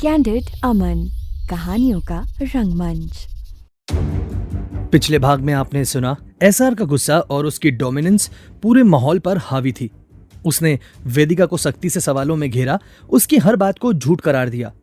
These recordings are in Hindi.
कैंडिड अमन, कहानियों का रंगमंच। पिछले भाग में आपने सुना एसआर का गुस्सा और उसकी डोमिनेंस पूरे माहौल पर हावी थी। उसने वेदिका को सख्ती से सवालों में घेरा, उसकी हर बात को झूठ करार दिया।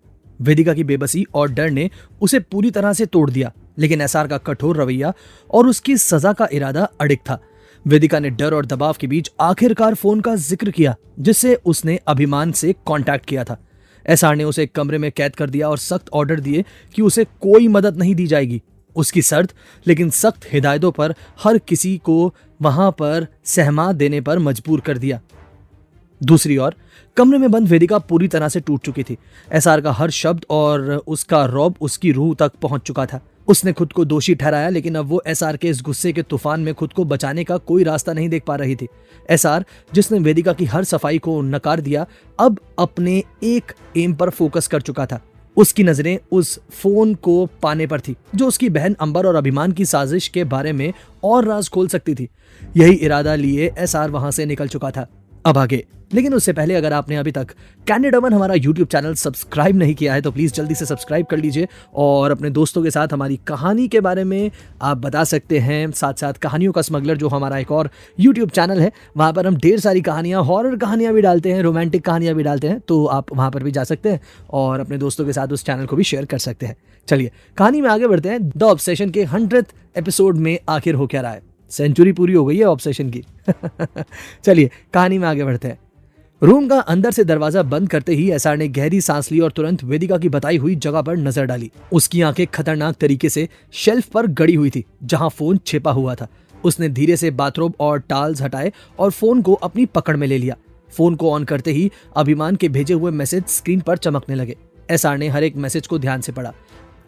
वेदिका की बेबसी और डर ने उसे पूरी तरह से तोड़ दिया, लेकिन एसआर का कठोर रवैया और उसकी सजा का इरादा अडिग था। वेदिका ने डर और दबाव के बीच आखिरकार फोन का जिक्र किया, जिससे उसने अभिमान से कांटेक्ट किया था। एसआर ने उसे एक कमरे में कैद कर दिया और सख्त ऑर्डर दिए कि उसे कोई मदद नहीं दी जाएगी। उसकी शर्त लेकिन सख्त हिदायतों पर हर किसी को वहां पर सहमा देने पर मजबूर कर दिया। दूसरी ओर कमरे में बंद वेदिका पूरी तरह से टूट चुकी थी। एसआर का हर शब्द और उसका रौब उसकी रूह तक पहुंच चुका था। उसने खुद को दोषी ठहराया, लेकिन अब वो एसआर के इस गुस्से के तूफान में खुद को बचाने का कोई रास्ता नहीं देख पा रही थी। एसआर, जिसने वेदिका की हर सफाई को नकार दिया, अब अपने एक एम पर फोकस कर चुका था। उसकी नजरें उस फोन को पाने पर थी, जो उसकी बहन अंबर और अभिमान की साजिश के बारे में और राज खोल सकती थी। यही इरादा लिए एसआर वहां से निकल चुका था। अब आगे, लेकिन उससे पहले अगर आपने अभी तक कैंडिड अमन हमारा यूट्यूब चैनल सब्सक्राइब नहीं किया है तो प्लीज जल्दी से सब्सक्राइब कर लीजिए और अपने दोस्तों के साथ हमारी कहानी के बारे में आप बता सकते हैं। साथ साथ कहानियों का स्मगलर, जो हमारा एक और यूट्यूब चैनल है, वहां पर हम ढेर सारी कहानियां, हॉरर कहानियां भी डालते हैं, रोमांटिक कहानियां भी डालते हैं, तो आप वहां पर भी जा सकते हैं और अपने दोस्तों के साथ उस चैनल को भी शेयर कर सकते हैं। चलिए कहानी में आगे बढ़ते हैं। द ऑब्सेशन के 100th एपिसोड में आखिर हो क्या रहा है? सेंचुरी पूरी हो गई है ऑब्सेशन की। चलिए कहानी में आगे बढ़ते हैं। रूम का अंदर से दरवाजा बंद करते ही एसआर ने गहरी सांस ली और तुरंत वेदिका की बताई हुई जगह पर नजर डाली। उसकी आंखें खतरनाक तरीके से शेल्फ पर गड़ी हुई थी, जहां फोन छिपा हुआ था। उसने धीरे से बाथरोब और टाल्स हटाए और फोन को अपनी पकड़ में ले लिया। फोन को ऑन करते ही अभिमान के भेजे हुए मैसेज स्क्रीन पर चमकने लगे। एसआर ने हर एक मैसेज को ध्यान से पढ़ा।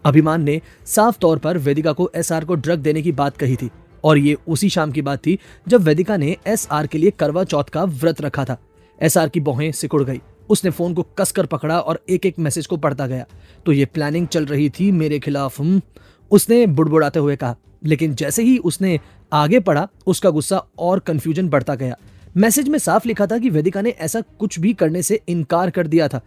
अभिमान ने साफ तौर पर वेदिका को एसआर को ड्रग देने की बात कही थी, और ये उसी शाम की बात थी जब वेदिका ने एसआर के लिए करवा चौथ का व्रत रखा था। एसआर की भौहें सिकुड़ गई। उसने फोन को कसकर पकड़ा और एक एक मैसेज को पढ़ता गया। तो ये प्लानिंग चल रही थी मेरे खिलाफ, उसने बुड़बुड़ाते हुए कहा। लेकिन जैसे ही उसने आगे पढ़ा, उसका गुस्सा और कंफ्यूजन बढ़ता गया। मैसेज में साफ लिखा था कि वेदिका ने ऐसा कुछ भी करने से इनकार कर दिया था।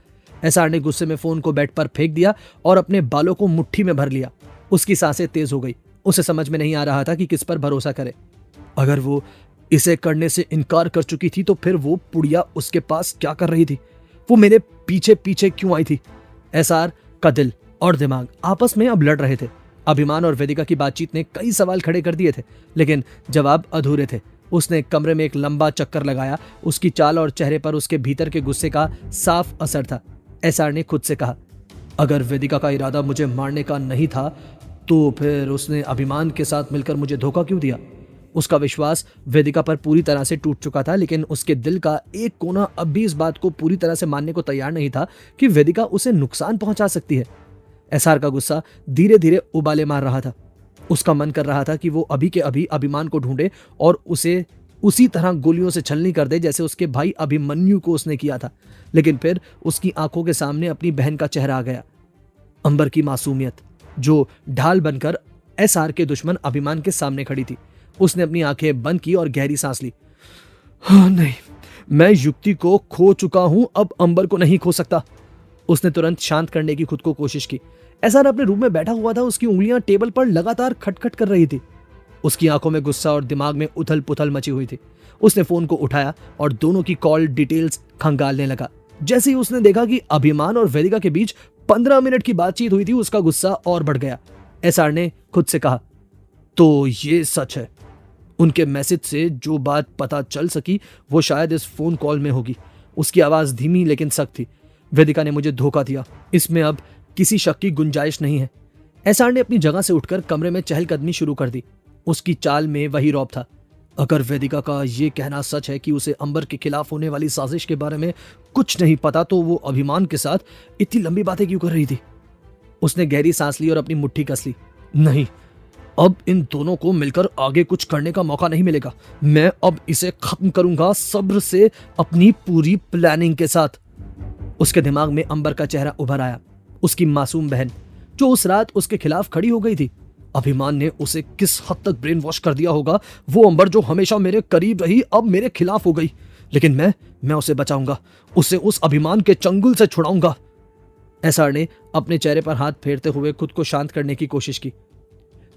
एसआर ने गुस्से में फोन को बेड पर फेंक दिया और अपने बालों को मुट्ठी में भर लिया। उसकी सांसें तेज हो गई। उसे समझ में नहीं आ रहा था कि किस पर भरोसा करे। अगर वो इसे करने से इनकार कर चुकी थी तो फिर वो पुड़िया उसके पास क्या कर रही थी? वो मेरे पीछे पीछे क्यों आई थी? एसआर का दिल और दिमाग आपस में अब लड़ रहे थे। अभिमान और वेदिका की बातचीत ने कई सवाल खड़े कर दिए थे, लेकिन जवाब अधूरे थे। उसने कमरे में एक लंबा चक्कर लगाया। उसकी चाल और चेहरे पर उसके भीतर के गुस्से का साफ असर था। एसआर ने खुद से कहा, अगर वेदिका का इरादा मुझे मारने का नहीं था तो फिर उसने अभिमान के साथ मिलकर मुझे धोखा क्यों दिया? उसका विश्वास वेदिका पर पूरी तरह से टूट चुका था, लेकिन उसके दिल का एक कोना अब भी इस बात को पूरी तरह से मानने को तैयार नहीं था कि वेदिका उसे नुकसान पहुंचा सकती है। एसआर का गुस्सा धीरे धीरे उबाले मार रहा था। उसका मन कर रहा था कि वो अभी के अभी अभिमान को ढूंढे और उसे उसी तरह गोलियों से छलनी कर दे जैसे उसके भाई अभिमन्यु को उसने किया था। लेकिन फिर उसकी आंखों के सामने अपनी बहन का चेहरा आ गया। अंबर की मासूमियत, जो ढाल बनकर एसआर के दुश्मन अभिमान के सामने खड़ी थी। उसने अपनी आंखें बंद की और गहरी सांस ली। हाँ, नहीं, मैं युक्ति को खो चुका हूं, अब अंबर को नहीं खो सकता। उसने तुरंत शांत करने की खुद को कोशिश की। एसआर अपने रूम में बैठा हुआ था। उसकी उंगलियां टेबल पर लगातार खटखट कर रही थी। उसकी आंखों में गुस्सा और दिमाग में उथल पुथल मची हुई थी। उसने फोन को उठाया और दोनों की कॉल डिटेल्स खंगालने लगा। जैसे ही उसने देखा कि अभिमान और वेदिका के बीच 15 मिनट की बातचीत हुई थी, उसका गुस्सा और बढ़ गया। एसआर ने खुद से कहा, तो ये सच है। उनके मैसेज से जो बात पता चल सकी वो शायद इस फोन कॉल में होगी। उसकी आवाज धीमी लेकिन सख्त थी। वेदिका ने मुझे धोखा दिया, इसमें अब किसी शक की गुंजाइश नहीं है। एसआर ने अपनी जगह से उठकर कमरे में चहलकदमी शुरू कर दी। उसकी चाल में वही रौब था। अगर वेदिका का ये कहना सच है कि उसे अंबर के खिलाफ होने वाली साजिश के बारे में कुछ नहीं पता, तो वो अभिमान के साथ इतनी लंबी बातें क्यों कर रही थी? उसने गहरी सांस ली और अपनी मुट्ठी कस ली। नहीं, अब इन दोनों को मिलकर आगे कुछ करने का मौका नहीं मिलेगा। मैं अब इसे खत्म करूंगा, सब्र से, अपनी पूरी प्लानिंग के साथ। उसके दिमाग में अंबर का चेहरा उभर आया। उसकी मासूम बहन, जो उस रात उसके खिलाफ खड़ी हो गई थी। अभिमान ने उसे किस हद तक ब्रेन वॉश कर दिया होगा। वो अंबर जो हमेशा मेरे करीब रही, अब मेरे खिलाफ हो गई। लेकिन मैं उसे बचाऊंगा, उसे उस अभिमान के चंगुल से छुड़ाऊंगा। एसआर ने अपने चेहरे पर हाथ फेरते हुए खुद को शांत करने की कोशिश की।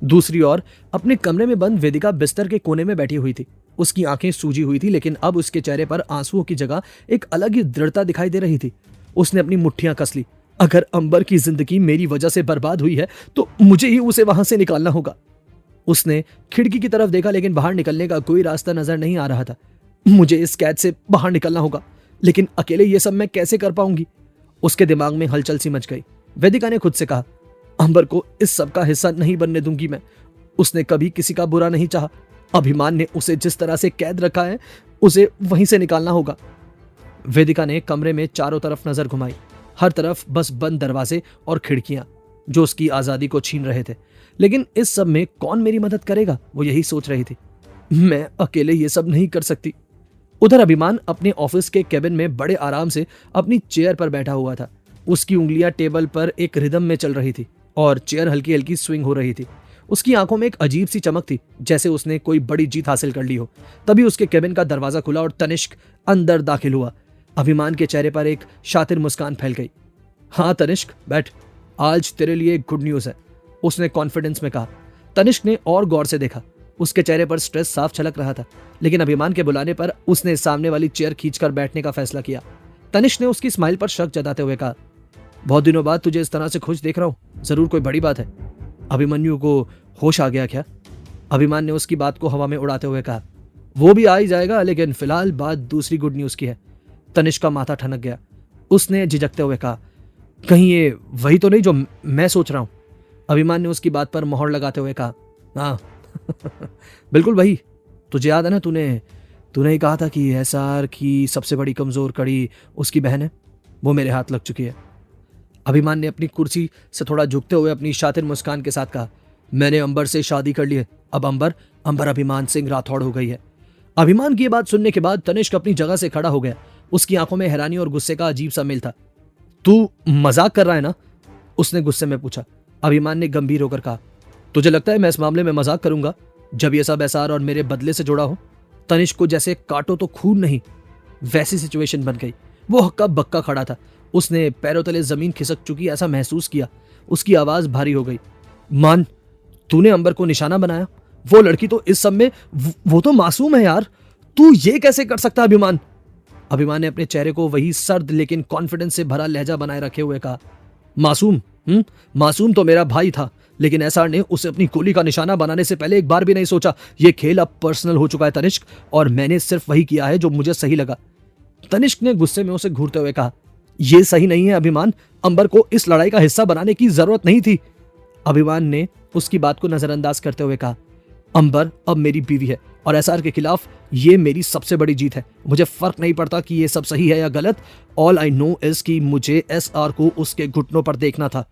दूसरी ओर अपने कमरे में बंद वेदिका बिस्तर के कोने में बैठी हुई थी। उसकी आंखें सूजी हुई थी, लेकिन अब उसके चेहरे पर आंसुओं की जगह एक अलग ही दृढ़ता दिखाई दे रही थी। उसने अपनी मुट्ठियां कस ली। अगर अंबर की जिंदगी मेरी वजह से बर्बाद हुई है तो मुझे ही उसे वहां से निकालना होगा। उसने खिड़की की तरफ देखा, लेकिन बाहर निकलने का कोई रास्ता नजर नहीं आ रहा था। मुझे इस कैद से बाहर निकलना होगा, लेकिन अकेले ये सब मैं कैसे कर पाऊंगी? उसके दिमाग में हलचल सी मच गई। वेदिका ने खुद से कहा, अंबर को इस सब का हिस्सा नहीं बनने दूंगी मैं। उसने कभी किसी का बुरा नहीं चाहा। अभिमान ने उसे जिस तरह से कैद रखा है, उसे वहीं से निकालना होगा। वेदिका ने कमरे में चारों तरफ नजर घुमाई। हर तरफ बस बंद दरवाजे और खिड़कियां जो उसकी आजादी को छीन रहे थे। लेकिन इस सब में कौन मेरी मदद करेगा, वो यही सोच रही थी। मैं अकेले ये सब नहीं कर सकती। उधर अभिमान अपने ऑफिस के केबिन में बड़े आराम से अपनी चेयर पर बैठा हुआ था। उसकी उंगलियां टेबल पर एक रिदम में चल रही थी और चेयर हल्की हल्की स्विंग हो रही थी। उसकी आंखों में एक अजीब सी चमक थी, जैसे उसने कोई बड़ी जीत हासिल कर ली हो। तभी उसके केबिन का दरवाजा खुला और तनिष्क अंदर दाखिल हुआ। अभिमान के चेहरे पर एक शातिर मुस्कान फैल गई। हाँ तनिष्क, बैठ, आज तेरे लिए गुड न्यूज है, उसने कॉन्फिडेंस में कहा। तनिष्क ने और गौर से देखा। उसके चेहरे पर स्ट्रेस साफ छलक रहा था, लेकिन अभिमान के बुलाने पर उसने सामने वाली चेयर खींचकर बैठने का फैसला किया। तनिष्क ने उसकी स्माइल पर शक जताते हुए कहा, बहुत दिनों बाद तुझे इस तरह से खुश देख रहा हूं, जरूर कोई बड़ी बात है। अभिमन्यु को होश आ गया क्या? अभिमान ने उसकी बात को हवा में उड़ाते हुए कहा, वो भी आ ही जाएगा, लेकिन फिलहाल बात दूसरी गुड न्यूज की है। तनिष्क का माथा ठनक गया। उसने झिझकते हुए कहा, कहीं ये वही तो नहीं जो मैं सोच रहा हूं? अभिमान ने उसकी बात पर मोहर लगाते हुए कहा, हाँ बिल्कुल वही। तुझे याद है ना, तूने ही कहा था कि एसआर की सबसे बड़ी कमजोर कड़ी उसकी बहन है। वो मेरे हाथ लग चुकी है। अभिमान ने अपनी कुर्सी से थोड़ा झुकते हुए अपनी शातिर मुस्कान के साथ कहा, मैंने अंबर से शादी कर ली है। अब अंबर अभिमान सिंह राठौड़ हो गई है। अभिमान की ये बात सुनने के बाद तनिष्क अपनी जगह से खड़ा हो गया। उसकी आंखों में हैरानी और गुस्से का अजीब सा मेल था। तू मजाक कर रहा है ना? उसने गुस्से में पूछा। अभिमान ने गंभीर होकर कहा, तुझे लगता है मैं इस मामले में मजाक करूंगा जब ये सब एसआर और मेरे बदले से जुड़ा हो? तनिष्क को जैसे काटो तो खून नहीं, वैसी सिचुएशन बन गई। वो हक्का बक्का खड़ा था। उसने पैरों तले जमीन खिसक चुकी ऐसा महसूस किया। उसकी आवाज भारी हो गई। मान, तूने अंबर को निशाना बनाया? वो लड़की तो इस सब में वो तो मासूम है यार। तू ये कैसे कर सकता अभिमान? अभिमान ने अपने चेहरे को वही सर्द लेकिन कॉन्फिडेंस से भरा लहजा बनाए रखे हुए कहा, मासूम? मासूम तो मेरा भाई था, लेकिन एसआर ने उसे अपनी गोली का निशाना बनाने से पहले एक बार भी नहीं सोचा। ये खेल अब पर्सनल हो चुका है तनिष्क, और मैंने सिर्फ वही किया है जो मुझे सही लगा। तनिष्क ने गुस्से में उसे घूरते हुए कहा, यह सही नहीं है अभिमान। अंबर को इस लड़ाई का हिस्सा बनाने की जरूरत नहीं थी। अभिमान ने उसकी बात को नजरअंदाज करते हुए कहा, अंबर अब मेरी बीवी है और एसआर के खिलाफ ये मेरी सबसे बड़ी जीत है। मुझे फर्क नहीं पड़ता कि ये सब सही है या गलत। ऑल आई नो इज कि मुझे एसआर को उसके घुटनों पर देखना था।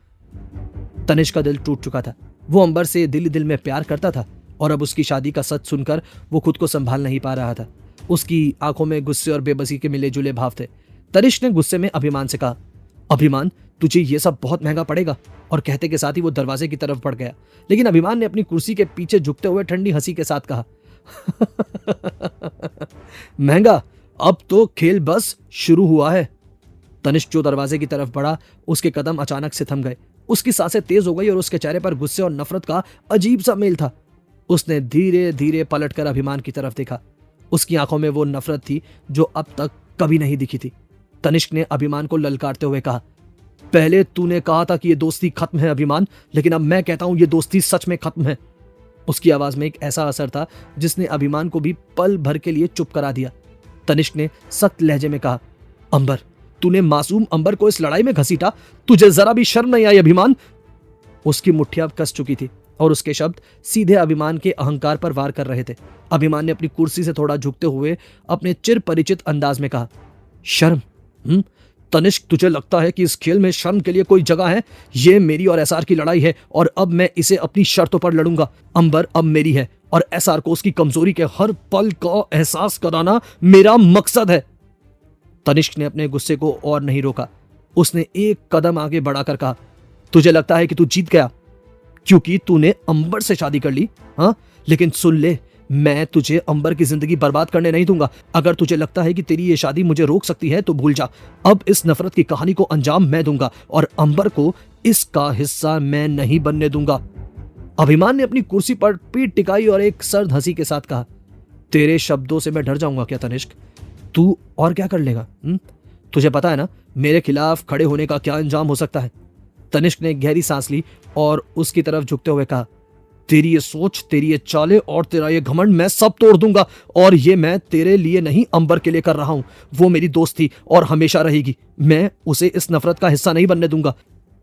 तनिष्क का दिल टूट चुका था। वो अंबर से दिल दिल में प्यार करता था और अब उसकी शादी का सच सुनकर वो खुद को संभाल नहीं पा रहा था। उसकी आंखों में गुस्से और बेबसी के मिले जुले भाव थे। तनिष्क ने गुस्से में अभिमान से कहा, अभिमान तुझे ये सब बहुत महंगा पड़ेगा, और कहते के साथ ही वो दरवाजे की तरफ बढ़ गया। लेकिन अभिमान ने अपनी कुर्सी के पीछे झुकते हुए ठंडी हंसी के साथ कहा, महंगा? अब तो खेल बस शुरू हुआ है। तनिष्क जो दरवाजे की तरफ बढ़ा, उसके कदम अचानक से थम गए। उसकी सांसें तेज हो गई और उसके चेहरे पर गुस्से और नफरत का अजीब सा मेल था। उसने धीरे धीरे पलटकर अभिमान की तरफ देखा। उसकी आंखों में वो नफरत थी जो अब तक कभी नहीं दिखी थी। तनिष्क ने अभिमान को ललकारते हुए कहा, पहले तूने कहा था कि ये दोस्ती खत्म है अभिमान, लेकिन अब मैं कहता हूं ये दोस्ती सच में खत्म है। उसकी आवाज में एक ऐसा असर था जिसने अभिमान को भी पल भर के लिए चुप करा दिया। तनिष्क ने सख्त लहजे में कहा, अंबर, तूने मासूम अंबर को इस लड़ाई में घसीटा? तुझे जरा भी शर्म नहीं आई अभिमान? उसकी मुट्ठियां कस चुकी थी और उसके शब्द सीधे अभिमान के अहंकार पर वार कर रहे थे। अभिमान ने अपनी कुर्सी से थोड़ा झुकते हुए अपने चिर परिचित अंदाज में कहा, शर्म? तनिष्क, तुझे लगता है कि इस खेल में शर्म के लिए कोई जगह है? ये मेरी और एसआर की लड़ाई है और अब मैं इसे अपनी शर्तों पर लड़ूंगा। अंबर अब मेरी है और एसआर को उसकी कमजोरी के हर पल का एहसास कराना मेरा मकसद है। तनिष्क ने अपने गुस्से को और नहीं रोका। उसने एक कदम आगे बढ़ाकर कहा, तुझे लगता है कि तू जीत गया क्योंकि तूने अंबर से शादी कर ली? हाँ, लेकिन सुन ले, मैं तुझे अंबर की जिंदगी बर्बाद करने नहीं दूंगा। अगर तुझे लगता है कि तेरी ये शादी मुझे रोक सकती है तो भूल जा। अब इस नफरत की कहानी को अंजाम मैं दूंगा और अंबर को इसका हिस्सा मैं नहीं बनने दूंगा। अभिमान ने अपनी कुर्सी पर पीठ टिकाई और एक सर्द हंसी के साथ कहा, तेरे शब्दों से मैं डर जाऊंगा क्या तनिष्क? तू और क्या कर लेगा? तुझे पता है ना मेरे खिलाफ खड़े होने का क्या अंजाम हो सकता है? तनिष्क ने गहरी सांस ली और उसकी तरफ झुकते हुए कहा, तेरी ये सोच, तेरी ये चालें और तेरा ये घमंड मैं सब तोड़ दूंगा। और ये मैं तेरे लिए नहीं अंबर के लिए कर रहा हूं। वो मेरी दोस्त थी और हमेशा रहेगी। मैं उसे इस नफरत का हिस्सा नहीं बनने दूंगा।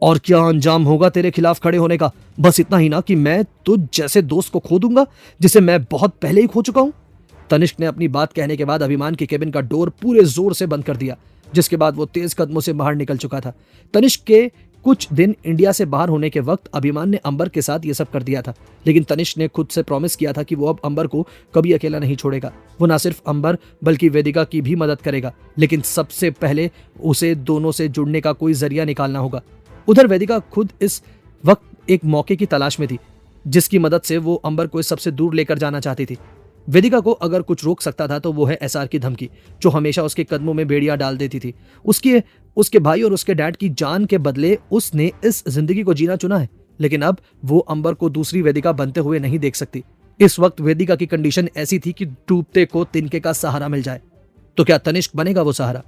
और क्या अंजाम होगा तेरे खिलाफ खड़े होने का? बस इतना ही ना कि मैं तुझ जैसे दोस्त को खो दूंगा जिसे मैं बहुत पहले ही खो चुका हूं। तनिष्क ने अपनी बात कहने के बाद अभिमान के केबिन का डोर पूरे जोर से बंद कर दिया, जिसके बाद वो तेज कदमों से बाहर निकल चुका था। तनिष्क के कुछ दिन इंडिया से बाहर होने के वक्त अभिमान ने अंबर के साथ ये सब कर दिया था, लेकिन तनिष्क ने खुद से प्रॉमिस किया था कि वो अब अंबर को कभी अकेला नहीं छोड़ेगा। वो ना सिर्फ अंबर बल्कि वेदिका की भी मदद करेगा, लेकिन सबसे पहले उसे दोनों से जुड़ने का कोई जरिया निकालना होगा। उधर वेदिका खुद इस वक्त एक मौके की तलाश में थी, जिसकी मदद से वो अंबर को इस सबसे दूर लेकर जाना चाहती थी। वेदिका को अगर कुछ रोक सकता था तो वो है एसआर की धमकी, जो हमेशा उसके कदमों में बेड़ियां डाल देती थी। उसके भाई और उसके डैड की जान के बदले उसने इस जिंदगी को जीना चुना है, लेकिन अब वो अंबर को दूसरी वेदिका बनते हुए नहीं देख सकती। इस वक्त वेदिका की कंडीशन ऐसी थी कि डूबते को तिनके का सहारा मिल जाए। तो क्या तनिष्क बनेगा वो सहारा?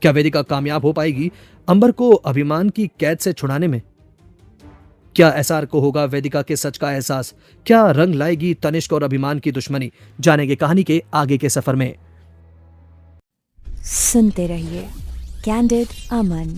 क्या वेदिका कामयाब हो पाएगी अंबर को अभिमान की कैद से छुड़ाने में? क्या एसआर को होगा वेदिका के सच का एहसास? क्या रंग लाएगी तनिष्क और अभिमान की दुश्मनी? जानेंगे कहानी के आगे के सफर में। सुनते रहिए कैंडिड अमन।